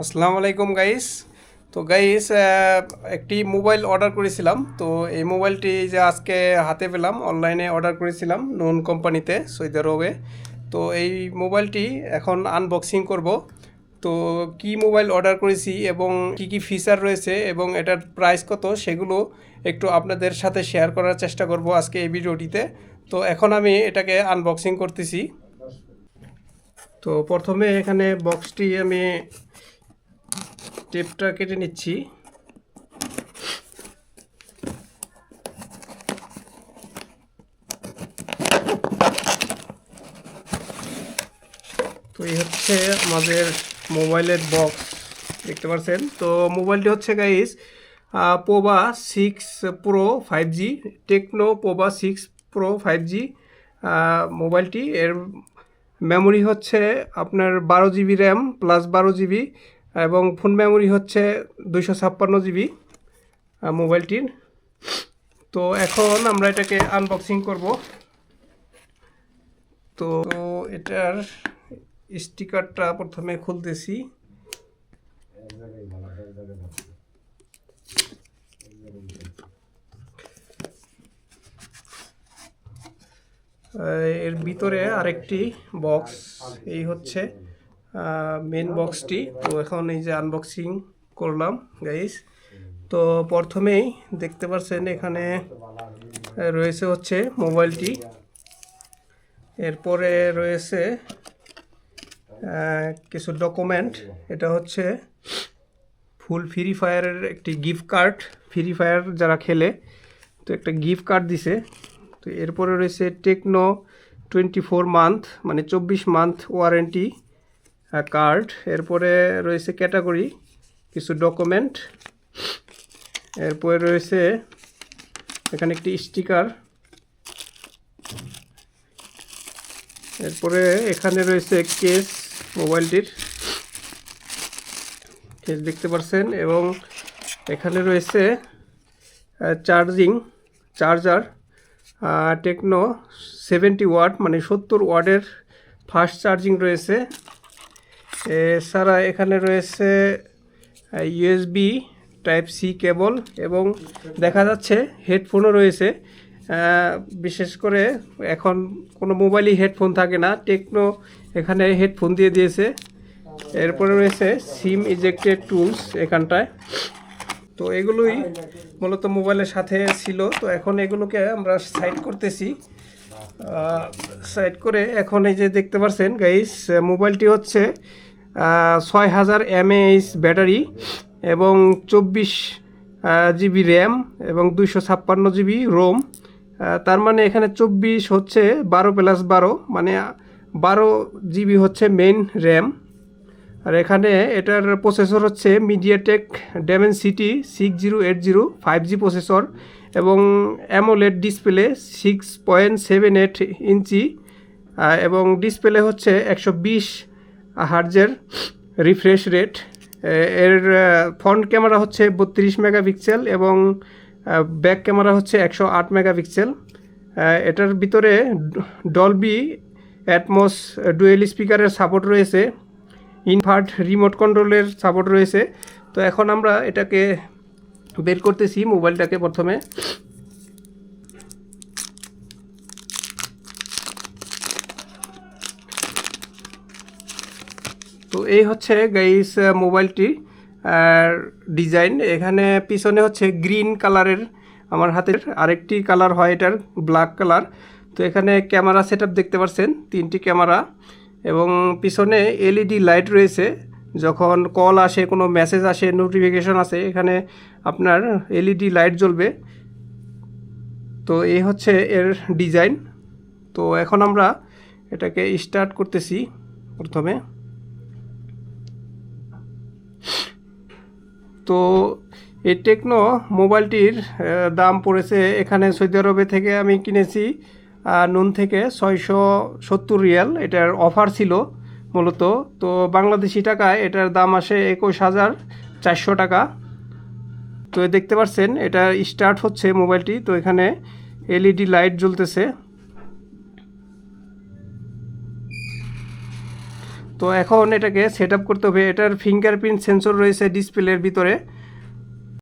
আসসালামু আলাইকুম গাইস। তো গাইস, একটি মোবাইল অর্ডার করেছিলাম। তো এই মোবাইলটি যে আজকে হাতে পেলাম, অনলাইনে অর্ডার করেছিলাম নুন কোম্পানিতে, সৌদি আরবে। তো এই মোবাইলটি এখন আনবক্সিং করব। তো কি মোবাইল অর্ডার করেছি এবং কি কি ফিচার রয়েছে এবং এটার প্রাইস কত, সেগুলো একটু আপনাদের সাথে শেয়ার করার চেষ্টা করব আজকে এই ভিডিওটিতে। তো এখন আমি এটাকে আনবক্সিং করতেছি। তো প্রথমে এখানে বক্সটি আমি টেপটা কেটে নিচ্ছি। তো এই হচ্ছে আমাদের মোবাইলের বক্স, দেখতে পাচ্ছেন। তো মোবাইলটি হচ্ছে guys Pova 6 Pro 5G, techno Pova 6 Pro 5G মোবাইলটি। এর মেমোরি হচ্ছে আপনার 12 GB র্যাম প্লাস 12 GB, এবং ফোন মেমোরি হচ্ছে 256 GB মোবাইলটির। তো এখন আমরা এটাকে আনবক্সিং করব। তো এটার স্টিকারটা প্রথমে খুলতেছি। এর ভিতরে আরেকটি বক্স, এই হচ্ছে মেন বক্সটি। তো এখন এই যে আনবক্সিং করলাম গাইস। তো প্রথমেই দেখতে পাচ্ছেন এখানে রয়েছে হচ্ছে মোবাইলটি, এরপরে রয়েছে কিছু ডকুমেন্ট। এটা হচ্ছে ফুল ফ্রি ফায়ারের একটি গিফট কার্ড, ফ্রি ফায়ার যারা খেলে তো একটা গিফট কার্ড দিছে। তো এরপরে রয়েছে টেকনো 24 মান্থ মানে 24 মান্থ ওয়ারেন্টি কার্ড। এরপরে রয়েছে ক্যাটাগরি, কিছু ডকুমেন্ট। এরপরে রয়েছে এখানে একটি স্টিকার। এরপরে এখানে রয়েছে কেস, মোবাইলটির কেস দেখতে পাচ্ছেন, এবং এখানে রয়েছে চার্জার টেকনো 70 ওয়াট মানে 70 ওয়াটের ফাস্ট চার্জিং রয়েছে। এছাড়া এখানে রয়েছে USB Type-C কেবল, এবং দেখা যাচ্ছে হেডফোনও রয়েছে। বিশেষ করে এখন কোনো মোবাইলই হেডফোন থাকে না, টেকনো এখানে হেডফোন দিয়ে দিয়েছে। এরপরে রয়েছে সিম ইজেক্টেড টুলস এখানটায়। তো এগুলোই মূলত মোবাইলের সাথে ছিল। তো এখন এগুলোকে আমরা সাইড করতেছি। সাইড করে এখন এই যে দেখতে পাচ্ছেন গাইস, মোবাইলটি হচ্ছে 6000 mAh ব্যাটারি এবং 24 GB র্যাম এবং 256 GB রোম। তার মানে এখানে 24 হচ্ছে 12+12 মানে 12 GB হচ্ছে মেইন র্যাম। আর এখানে এটার প্রসেসর হচ্ছে মিডিয়াটেক ডাইমেনসিটি 6080 5G প্রসেসর, এবং অ্যামোলেড ডিসপ্লে 6.78 ইঞ্চি, এবং ডিসপ্লে হচ্ছে 120 হার্জের রিফ্রেশ রেট। এর ফ্রন্ট ক্যামেরা হচ্ছে 32 মেগাপিক্সেল এবং ব্যাক ক্যামেরা হচ্ছে 108 মেগাপিক্সেল। এটার ভিতরে ডলবি অ্যাটমস ডুয়েল স্পিকারের সাপোর্ট রয়েছে, ইনভার্ট রিমোট কন্ট্রোলের সাপোর্ট রয়েছে। তো এখন আমরা এটাকে বের করতেছি মোবাইলটাকে প্রথমে। তো এই হচ্ছে গাইস মোবাইলটি ডিজাইন। এখানে পিছনে হচ্ছে গ্রিন কালারের, আমার হাতের আরেকটি কালার হয় এটার ব্ল্যাক কালার। তো এখানে ক্যামেরা সেটআপ দেখতে পাচ্ছেন, 3টি ক্যামেরা, এবং পিছনে LED লাইট রয়েছে। যখন কল আসে, কোনো মেসেজ আসে, নোটিফিকেশন আসে, এখানে আপনার LED লাইট জ্বলবে। তো এই হচ্ছে এর ডিজাইন। তো এখন আমরা এটাকে স্টার্ট করতেছি প্রথমে। তো এই টেকনো মোবাইলটির দাম পড়েছে, এখানে সৌদি আরবে থেকে আমি কিনেছি নুন থেকে 670 রিয়াল। এটার অফার ছিল মূলত। তো বাংলাদেশি টাকায় এটার দাম আসে 21400 টাকা। তো দেখতে পাচ্ছেন এটা স্টার্ট হচ্ছে মোবাইলটি। তো এখানে LED লাইট জ্বলতেছে। তো এখন এটাকে সেট আপ করতে হবে। এটার ফিঙ্গারপ্রিন্ট সেন্সর রয়েছে ডিসপ্লের ভিতরে।